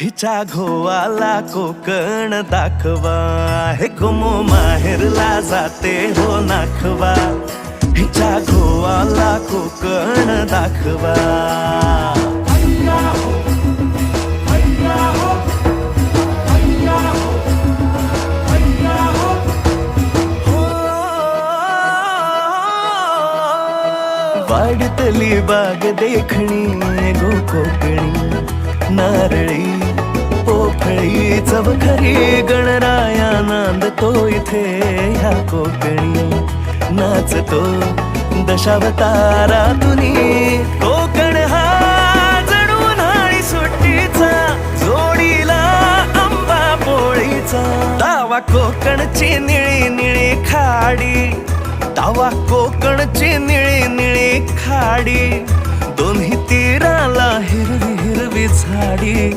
हिच्या घोवाला कोकण दाखवा, हे गोमो माहेरला जाते हो नाखवा. हिच्या घोवाला कोकण दाखवा. वाडतली बाग देखणी गो कोकणी, नारळी पोफळी चवखरी गणराया नांदतो इथे ह्या कोकणी. नाचतो दशावतारातुनी कोकण हा जणू उन्हाळी सुट्टीचा, जोडीला आंबा पोळीचा. दावा कोकणची निळी निळी खाडी, दावा कोकणची निळी निळी खाडी. दोन्ही तीराला हिरवी हिरवी झाडी.